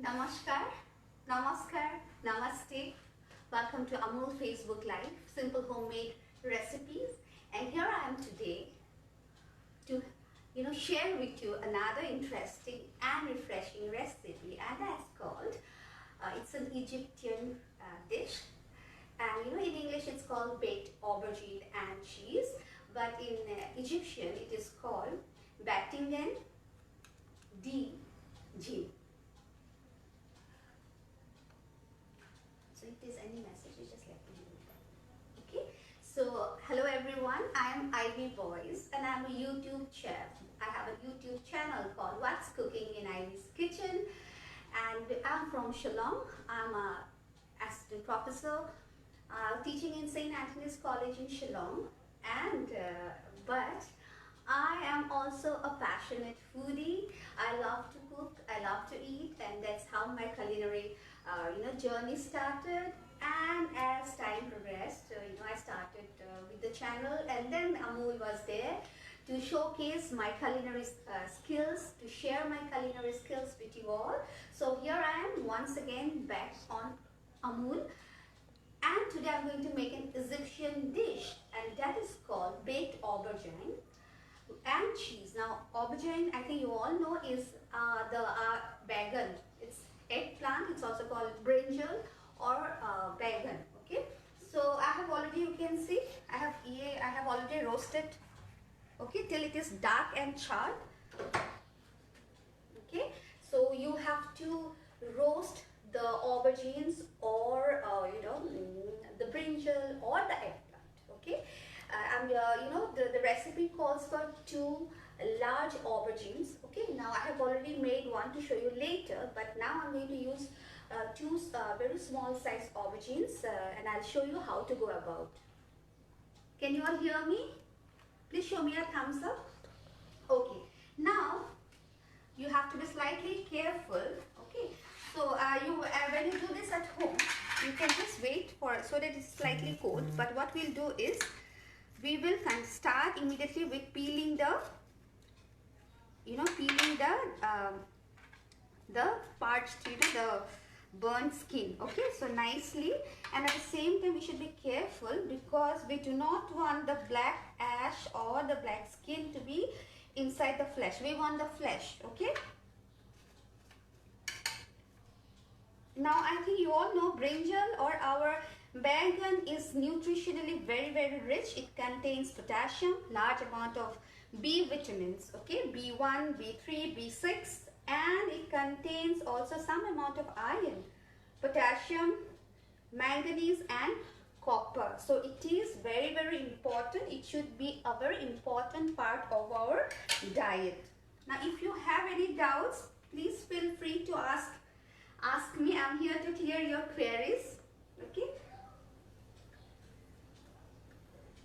Namaskar, Namaskar, Namaste. Welcome to Amul Facebook Live, simple homemade recipes. And here I am today to share with you another interesting and refreshing recipe, and that's called it's an Egyptian dish, and in English it's called baked aubergine and cheese, but in Egyptian it is called Battingen di Jim. So if there's any messages, just let me know. Okay. So hello everyone. I am Ivy Boys and I'm a YouTube chef. I have a YouTube channel called What's Cooking in Ivy's Kitchen, and I'm from Shillong. I'm a assistant professor teaching in St. Anthony's College in Shillong, and but I am also a passionate foodie. I love to cook, I love to eat, and that's how my culinary journey started. And as time progressed, I started with the channel, and then Amul was there to showcase my culinary skills, to share my culinary skills with you all. So here I am once again back on Amul, and today I'm going to make an Egyptian dish, and that is called baked aubergine and cheese. Now aubergine, I think you all know, is the bagan. It's eggplant. It's also called brinjal or bagan. Okay, so I have already, you can see, I have already roasted, okay, till it is dark and charred. Okay, so you have to roast the aubergines or the brinjal or the eggplant. Okay, and the recipe calls for 2 large aubergines. Okay, now I have already made one to show you later, but now I'm going to use 2 very small size aubergines, and I'll show you how to go about. Can you all hear me? Please show me a thumbs up. Okay, now you have to be slightly careful. Okay, so when you do this at home, you can just wait for it so that it's slightly cold. But what we'll do is we will start immediately with peeling the parched, the burnt skin. Okay, so nicely, and at the same time we should be careful because we do not want the black ash or the black skin to be inside the flesh. We want the flesh. Okay, now I think you all know brinjal or our bagan is nutritionally very, very rich. It contains potassium, large amount of B vitamins, okay, B1, B3, B6, and it contains also some amount of iron, potassium, manganese and copper. So it is very, very important. It should be a very important part of our diet. Now if you have any doubts, please feel free to ask me. I'm here to clear your queries. Okay,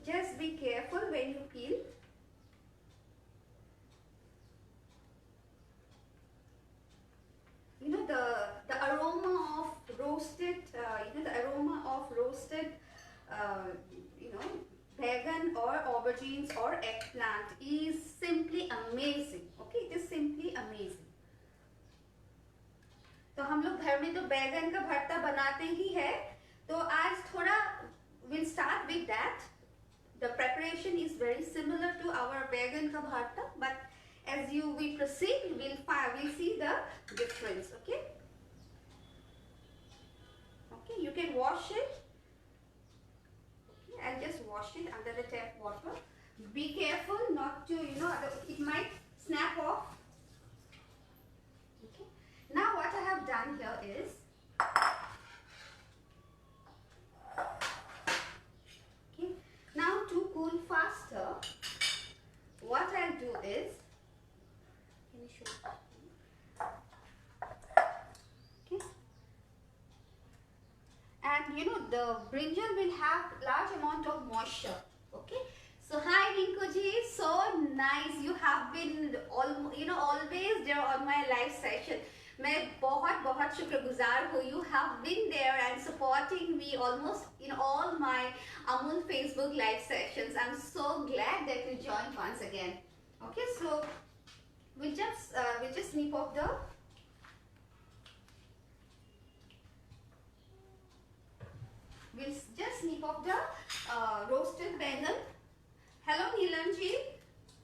just be careful when you peel. The aroma of roasted, bagan or aubergines or eggplant is simply amazing. Okay, it is simply amazing. तो हम लोग घर में तो बैगन का भरता बनाते ही है, तो आज थोड़ा we'll start with that. The preparation is very similar to our बैगन का भरता, but as we proceed, we'll see the difference. Okay, okay, you can wash it. Okay, I'll just wash it under the tap water. Be careful not to, it might snap off. Okay, now what I have done here is, okay, now to cool faster, what I'll do is, okay, and the brinjal will have large amount of moisture. Okay, so hi Rinko ji, so nice. You have been always there on my live session. मैं बहुत शुक्रगुजार हूँ. You have been there and supporting me almost in all my Amul Facebook live sessions. I'm so glad that you joined once again. Okay, so we'll just snip off the roasted bangan. Hello Neelamji,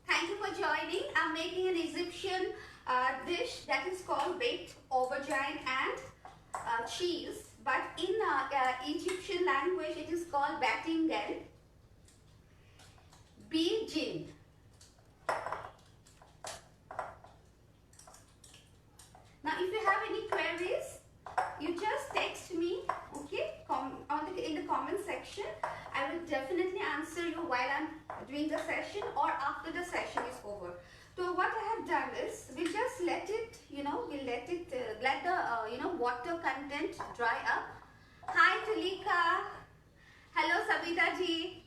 thank you for joining. I'm making an Egyptian dish that is called baked aubergine and cheese, but in Egyptian language it is called batingen bijin. Now if you have any queries, you just text me, okay, in the comment section. I will definitely answer you while I'm doing the session or after the session is over. So what I have done is, we just let it, let the, water content dry up. Hi Talika. Hello Sabita ji.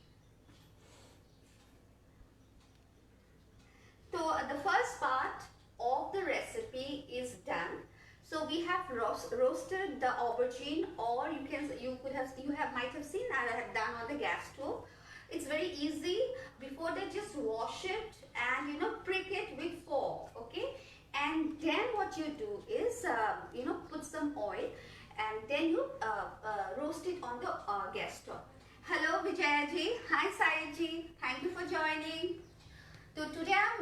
So the first part of the recipe is done. So we have roasted the aubergine, or you might have seen I have done on the gas stove. It's very easy. Before that, just wash it and prick it with fork, okay? And then what you do is put some oil and then you roast it on the gas stove. Hello Vijaya ji. Hi Sai ji. Thank you for joining. So today I'm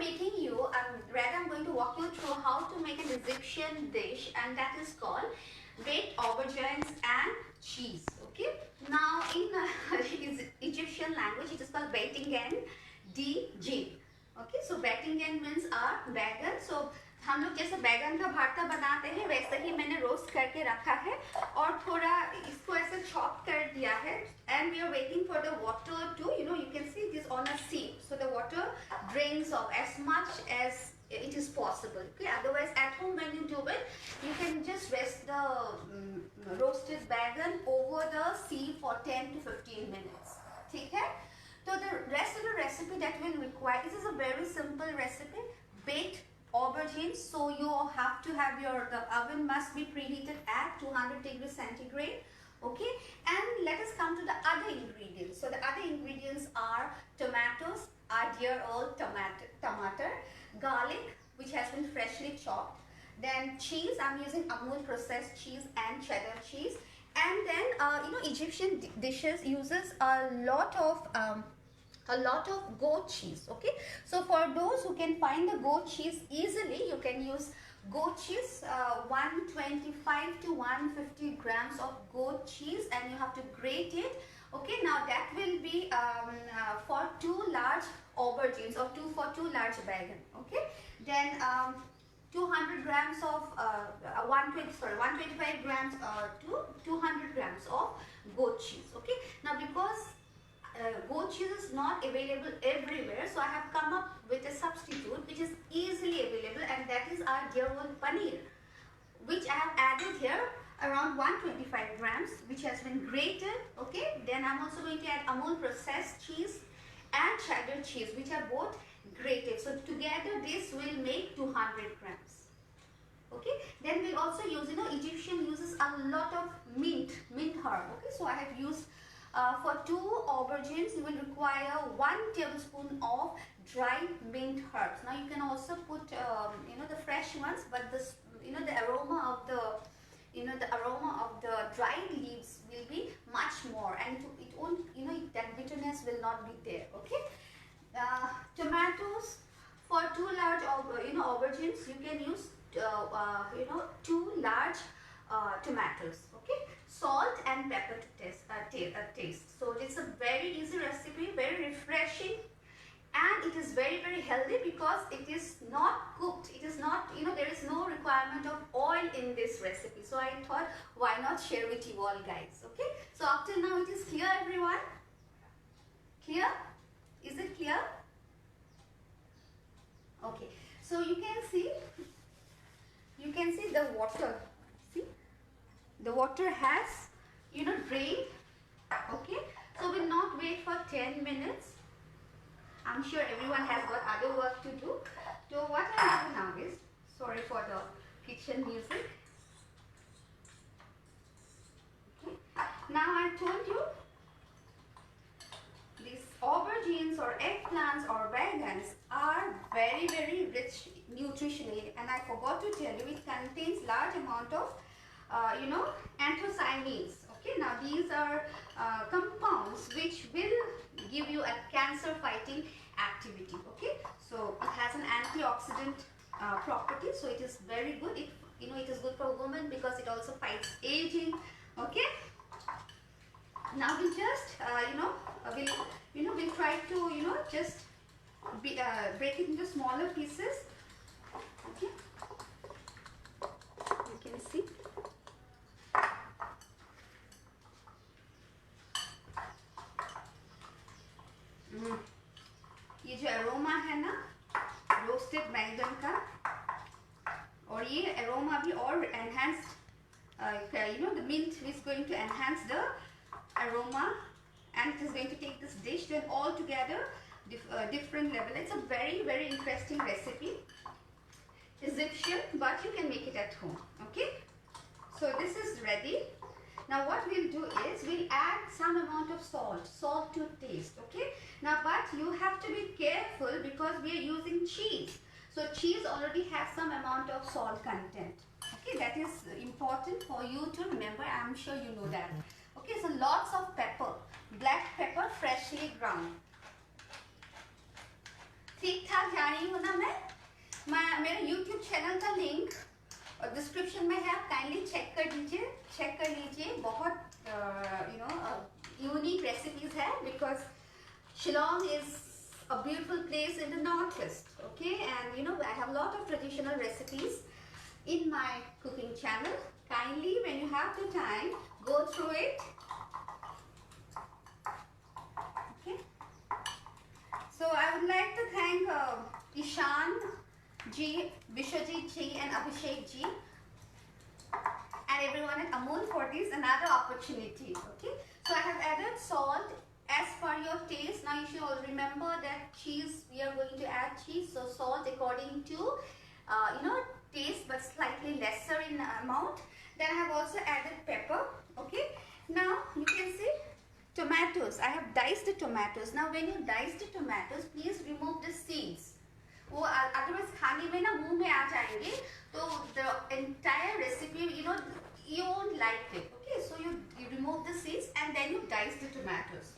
going to walk you through how to make an Egyptian dish, and that is called baked aubergines and cheese. Okay. Now in Egyptian language it is called batingen dijin. Okay. So batingen means बैगन. So हम लोग जैसे बैगन का भरता बनाते हैं वैसे ही मैंने रोस्ट करके रखा है और थोड़ा इसको ऐसे चॉप कर दिया है. And we are waiting for the water to, you can see this on a sieve, so the water drains off as much as it is possible. Okay, otherwise at home when you do it, you can just rest the roasted बैगन over the sieve for 10 to 15 minutes. ठीक है? So the rest of the recipe that will require, this is a very simple recipe, baked aubergines. So you have to have the oven must be preheated at 200 degrees centigrade. Okay, and let us come to the other ingredients. So the other ingredients are tomatoes, our dear old tomato, garlic which has been freshly chopped, then cheese. I'm using Amul processed cheese and cheddar cheese, and then Egyptian dishes uses a lot of goat cheese. Okay, so for those who can find the goat cheese easily, you can use goat cheese, 125 to 150 grams of goat cheese, and you have to grate it. Okay, now that will be for 2 large aubergines or 2 large बैगन. Okay, then 200 grams of 125 grams to 200 grams of goat cheese. Okay, now because goat cheese is not available everywhere, so I have come up with a substitute which is easily available, and that is our dear old paneer, which I have added here around 125 grams, which has been grated. Okay, then I'm also going to add Amul processed cheese and cheddar cheese, which are both grated. So together this will make 200 grams. Okay, then we'll also use, Egyptian uses a lot of mint herb. Okay, so I have used for 2 aubergines, you will require 1 tablespoon of dried mint herbs. Now you can also put, the fresh ones, but this, the aroma of the dried leaves will be much more, and it won't, that bitterness will not be there. Okay, tomatoes, for 2 large, aubergines, you can use, 2 large tomatoes. Okay, salt and pepper to taste. So it's a very easy recipe, very refreshing, and it is very, very healthy because it is not cooked. It is not, there is no requirement of oil in this recipe. So I thought, why not share with you all guys. Okay, so up till now it is clear, everyone? Clear? Is it clear? Okay, so you can see the water. See, the water has, drained. Okay, so we'll not wait for 10 minutes. I'm sure everyone has got other work to do. So what I do now is, sorry for the kitchen music. Okay. Now I told you these aubergines or eggplants or baigans are very, very rich nutritionally, and I forgot to tell you it contains large amount of anthocyanins. Okay, Okay, now these are compounds which will give you a cancer fighting activity. Okay, so it has an antioxidant property, so it is very good. It is good for women because it also fights aging. Okay, now we just we'll try to just break it into smaller pieces. Okay, you can see. ये जो aroma है ना roasted बैंगन का, और ये aroma भी और enhance the mint is going to enhance the aroma, and it is going to take this dish to an altogether different level. It's a very, very interesting recipe. Egyptian, but you can make it at home. Okay, so this is ready. Now what we'll do is we'll add some amount of salt to taste. Okay, now but you have to be careful because we are using cheese, so cheese already has some amount of salt content. Okay, that is important for you to remember. I'm sure you know that. Okay, so lots of pepper, black pepper freshly ground. ठीक ठाक जा रही हूँ ना मैं मेरा YouTube channel का link और डिस्क्रिप्शन में है, आप काइंडली चेक कर लीजिए. बहुत यूनिक रेसिपीज है because Shillong is a beautiful place in the northwest. Okay, and I have a lot of traditional recipes in my cooking channel. Kindly, when you have the time, go through it. Okay, so I would like to thank Ishan ji, Vishwajit ji and Abhishek ji and everyone at Amul for this another opportunity. Okay, so I have added salt as per your taste. Now you should all remember that cheese, we are going to add cheese, so salt according to taste, but slightly lesser in amount. Then I have also added pepper. Okay, now you can see tomatoes. I have diced the tomatoes. Now when you dice the tomatoes, please remove the seeds. वो otherwise खाने में ना मुंह में आ जाएंगे, तो the entire recipe you won't like it. Okay, so you remove the seeds and then you dice the tomatoes.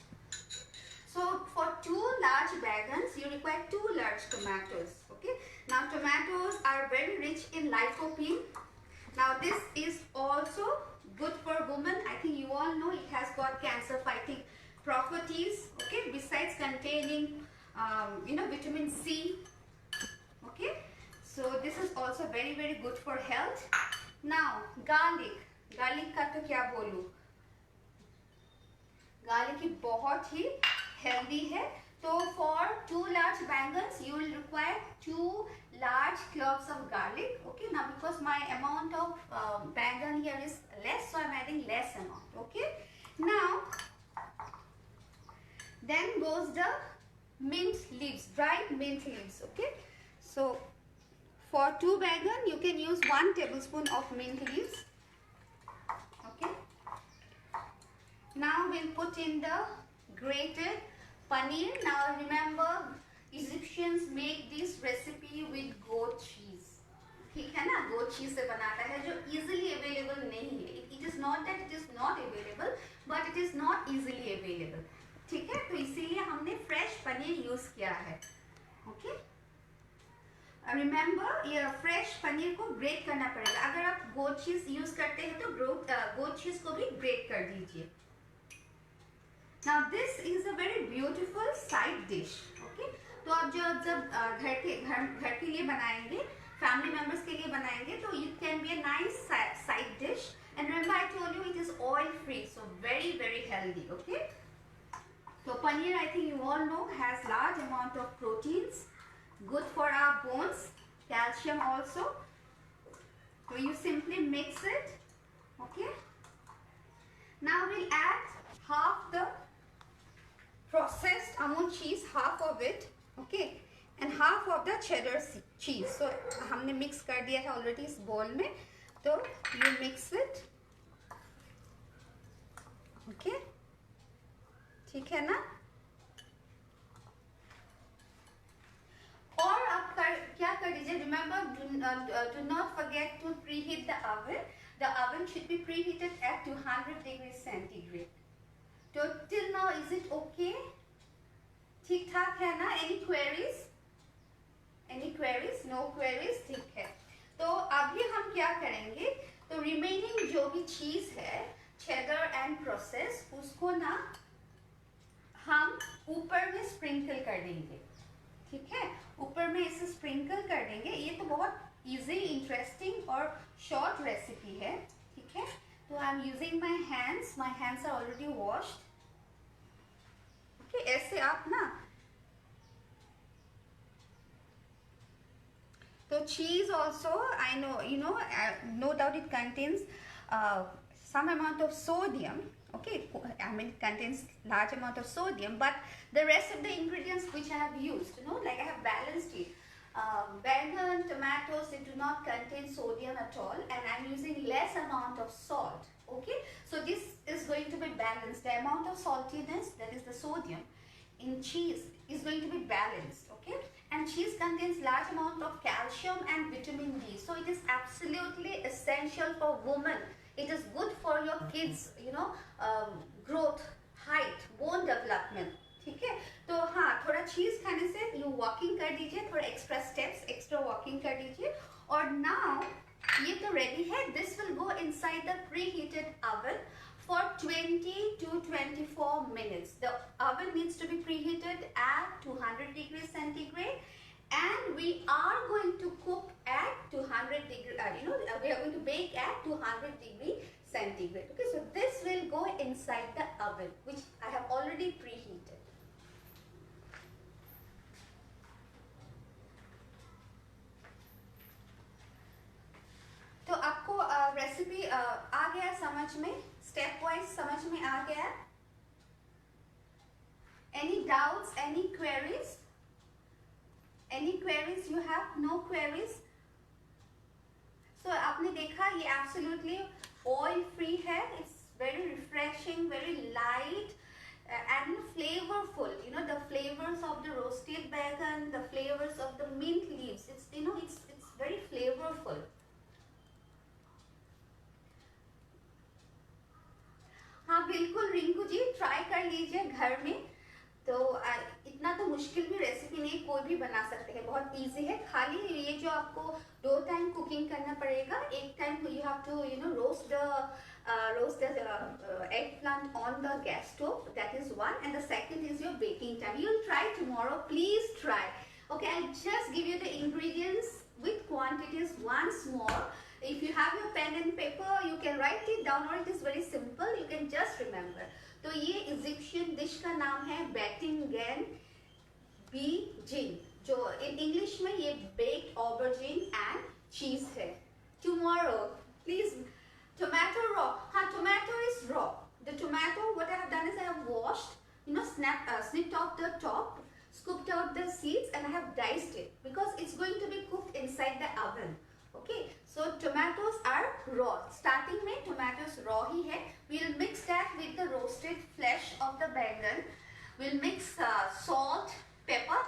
So for 2 large bangans, you require 2 large tomatoes. Okay, now tomatoes are very rich in lycopene. Now this is also good for women. I think you all know it has got cancer fighting properties. Okay, besides containing vitamin C. Okay, so this is also very, very good for health. Now garlic का तो क्या बोलूं, garlic ही बहुत ही healthy है. So for 2 large bangans, you will require 2 large cloves of garlic. Okay, now because my amount of bangan here is less, so I'm adding less amount. Okay, now then goes the mint leaves, dried mint leaves. Okay, so for 2 bangan, you can use 1 tablespoon of mint leaves. Okay, now we'll put in the grated paneer. Now remember, Egyptians make this recipe with goat cheese. ठीक है ना, goat cheese से बनाता है जो easily available नहीं है. It is not that it is not available, but it is not easily available. ठीक है, तो इसीलिए हमने fresh पनीर use किया है. Okay? Remember, ये fresh पनीर को grate करना पड़ेगा. अगर आप goat cheese use करते हैं तो goat cheese को भी grate कर दीजिए. Now this is a very beautiful side dish. Okay, तो आप जब घर के लिए बनाएंगे, family members के लिए बनाएंगे, तो it can be a nice side dish. And remember, I told you it is oil free, so very, very healthy. Okay, so paneer, I think you all know, has large amount of proteins, good for our bones, calcium also. So you simply mix it. Okay, now we'll add half the processed Amul cheese, half of it. Okay, and half of the cheddar cheese. So हमने mix कर दिया है already इस bowl में, तो you mix it. Okay, ठीक है ना? और आप क्या कर दीजिए, remember, do not forget to preheat the oven. the oven should be preheated at 200 degrees centigrade. So till now, is it okay? ठीक ठाक है ना? Any queries? Any queries? No queries? ठीक है. तो अभी हम क्या करेंगे? तो remaining जो भी चीज है, cheddar and process, उसको ना हम ऊपर में स्प्रिंकल कर देंगे. ठीक है, ऊपर में इसे स्प्रिंकल कर देंगे. ये तो बहुत इजी, इंटरेस्टिंग और शॉर्ट रेसिपी है. ठीक है, तो I am using my hands are already washed. Okay, ऐसे आप ना, तो cheese also I know, you know, no doubt it contains some amount of sodium. Okay, I mean it contains large amount of sodium, but the rest of the ingredients which I have used, you know, like I have balanced it. Bangan, tomatoes, they do not contain sodium at all, and I'm using less amount of salt. Okay, so this is going to be balanced. The amount of saltiness, that is the sodium, in cheese is going to be balanced. Okay, and cheese contains large amount of calcium and vitamin D, so it is absolutely essential for women. It is good for your kids, you know, growth, height, bone development. ठीक है, तो हाँ, थोड़ा चीज खाने से you walking कर दीजिए, थोड़ा एक्स्ट्रा स्टेप्स, एक्स्ट्रा वॉकिंग कर दीजिए. और नाउ ये तो रेडी है. This will go inside the preheated oven for 20 to 24 minutes. The oven needs to be preheated at 200 degrees centigrade, and we are going to cook at 200 degree. We are going to bake at 200 degree centigrade. Okay, so this will go inside the oven, which I have already preheated. तो आपको recipe आ गया समझ में, step wise समझ में आ गया? Any doubts, any queries? Any queries you have? No queries? So आपने देखा ये एब्सोल्युटली ऑयल फ्री है. It's very refreshing, very light and flavorful. You know, the flavors of the roasted bacon, the flavors of the mint leaves, it's, you know, it's very flavorful. हाँ बिल्कुल Rinku ji, try कर लीजिए घर में. तो इतना तो मुश्किल भी रेसिपी नहीं, कोई भी बना सकते हैं, बहुत इजी है. खाली ये जो आपको 2 टाइम कुकिंग करना पड़ेगा. एक time you have to, you know, roast the eggplant on the gas stove. That is one, and the second is your baking time. You'll try tomorrow. Please try. Okay, I'll just give you the ingredients with quantities once more. If you have your pen and paper, you can write it down, or it is very simple. You can just remember. तो ये Egyptian dish का नाम है बैटिंगन बीजिन, जो in English में ये baked ऑबरजीन and चीज है. Tomorrow please, tomato raw. Tomato is raw. The tomato, what I have done is I have washed, you know, snipped off the top, scooped out the seeds, and I have diced it because it's going to be cooked inside the oven. Okay, so tomatoes are raw. Starting में tomatoes raw ही है. We'll mix that with the roasted flesh of the bangan. We'll mix salt, pepper.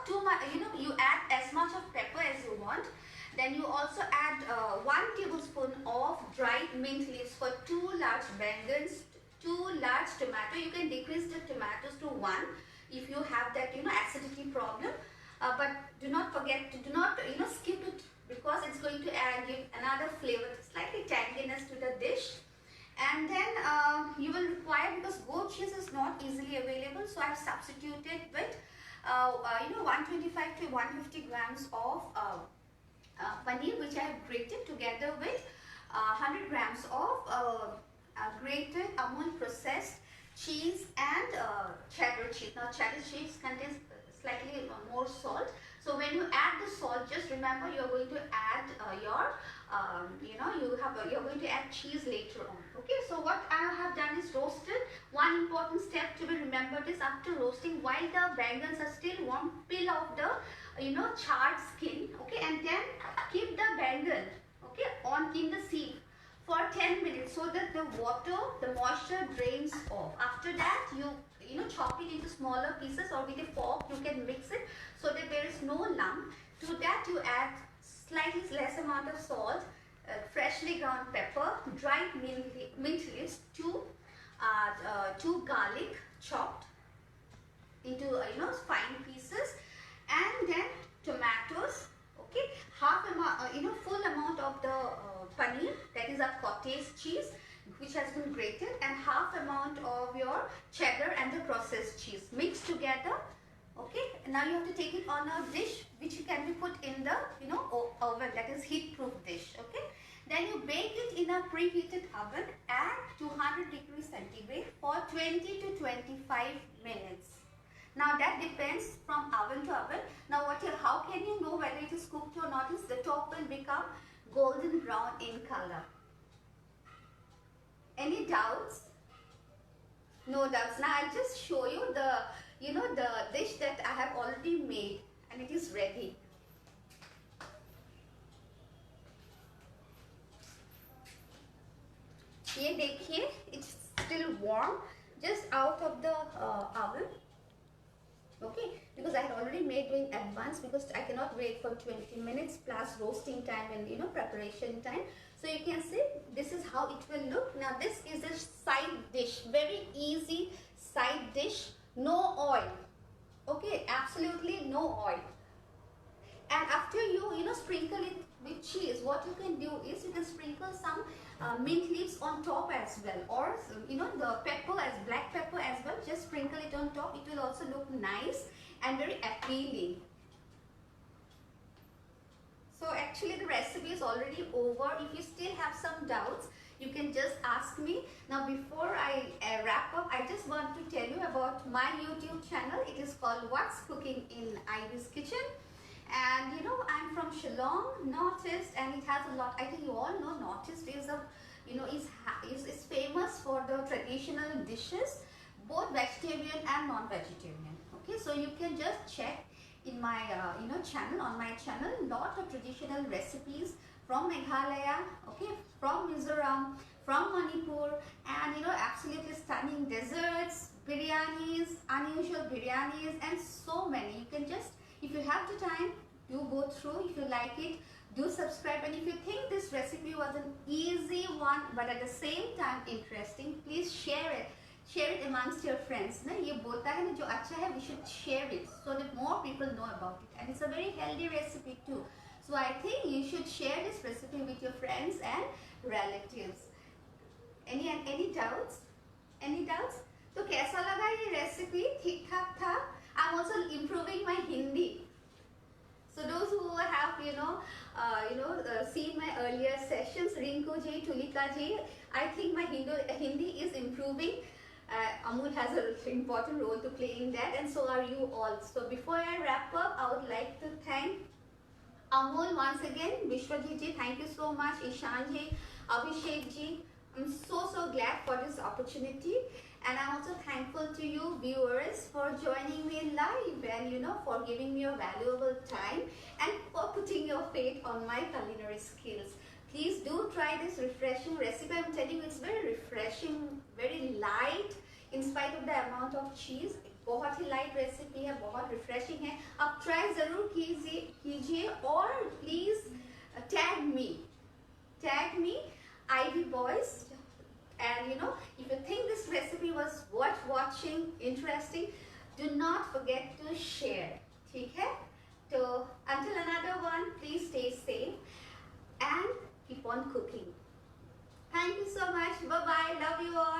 You add as much of pepper as you want. Then you also add 1 tablespoon of dried mint leaves for 2 large bangans, 2 large tomato. You can decrease the tomatoes to 1 if you have that, you know, acidity problem. But do not forget to, do not, you know, skip it, because it's going to give another flavor, slightly tanginess to the dish. And then you will require, because goat cheese is not easily available, so I've substituted with 125 to 150 grams of paneer, which I have grated together with 100 grams of grated Amul processed cheese and cheddar cheese. Now cheddar cheese contains slightly more salt, so when you add the salt, just remember you are going to add you're going to add cheese later on. Okay, so what I have done is roasted. One important step to be remembered is, after roasting, while the bangans are still warm, peel off the charred skin. Okay, and then keep the bangan, okay, in the sieve for 10 minutes so that the moisture drains off. After that, you chop it into smaller pieces, or with a fork you can mix it so that there is no lump. To that you add slightly less amount of salt, freshly ground pepper, dried mint leaves, two garlic chopped into fine pieces, and then tomatoes. Okay, half amount, full amount of the paneer, that is a cottage cheese which has been grated, and half amount of your cheddar and the processed cheese mixed together. Okay, now you have to take it on a dish which can be put in the oven, that is heat proof dish. Okay, then you bake it in a preheated oven at 200 degrees centigrade for 20 to 25 minutes. Now that depends from oven to oven. Now how can you know whether it is cooked or not is the top will become golden brown in color. Any doubts? No doubts. Now I'll just show you the the dish that I have already made, and it is ready. ये देखिए, it's still warm, just out of the oven. Okay, because I had already made in advance, because I cannot wait for 20 minutes plus roasting time and preparation time. So you can see this is how it will look. Now this is a side dish, very easy side dish, no oil. Okay, absolutely no oil. And after you sprinkle it with cheese, what you can do is you can sprinkle some mint leaves on top as well, or the pepper, as black pepper as well. Just sprinkle it on top. It will also look nice and very appealing. So actually the recipe is already over. If you still have some doubts, you can just ask me. Now before I wrap up, I just want to tell you about my YouTube channel. It is called What's Cooking in Ivy's Kitchen. And I'm from Shillong, Northeast, and it has a lot. I think you all know Northeast is is famous for the traditional dishes, both vegetarian and non-vegetarian. Okay, so you can just check in my channel, on my channel, lot of traditional recipes from Meghalaya, okay, from Mizoram, from Manipur, and absolutely stunning desserts, biryanis, unusual biryanis, and so many. You can just, if you have the time, do go through. If you like it, do subscribe. And if you think this recipe was an easy one but at the same time interesting, please share it. Share it amongst your friends. Na ye bolta hai na jo acha hai, we should share it so that more people know about it. And it's a very healthy recipe too. So I think you should share this recipe with your friends and relatives. Any doubts? Any doubts? तो कैसा लगा ये recipe? ठीक ठाक था? I'm also improving my Hindi. So those who have seen my earlier sessions, Rinku ji, Tulika ji, I think my Hindi is improving. Amul has an important role to play in that, and so are you all. So before I wrap up, I would like to thank Amul once again, Vishwajit ji, thank you so much, Ishan ji, Abhishek ji. I'm so glad for this opportunity, and I'm also thankful to you viewers for joining me live and for giving me your valuable time and for putting your faith on my culinary skills. Please do try this refreshing recipe. I'm telling you, it's very refreshing, very light in spite of the amount of cheese. बहुत ही light recipe है, बहुत refreshing है. आप try ज़रूर कीजिए और please tag me Ivy Boys, and if you think this recipe was worth watching, interesting, do not forget to share. ठीक है? So until another one, please stay safe and keep on cooking. Thank you so much. Bye bye. Love you all.